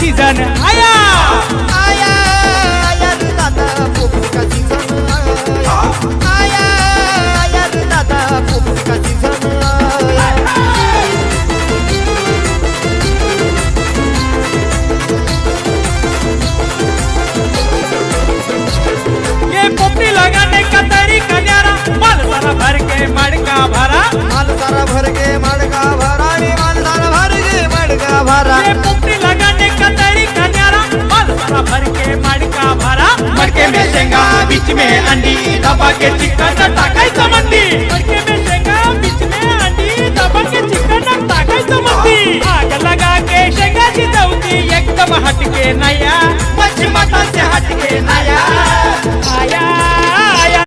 season आया आया आया रे दादा पोपटी का सीजन आया आया रे दादा पोपटी का सीजन आया ये पोपटी लगाने का तरीका न्यारा माल सारा भर के मटका भरा माल सारा भर के मटका भरा रे माल सारा भर के मटका भरा ये पोपटी लगाने का तरीका न्यारा माल सारा भर के मटका भरा मटके में शेंगा बीच में अंडी दबा के चिकन टाकायचं मंदी मटके में शेंगा बीच में अंडी दबा के चिकन टाकायचं मंदी आग लगा के शेंगा शिजवती एकदम हटके नया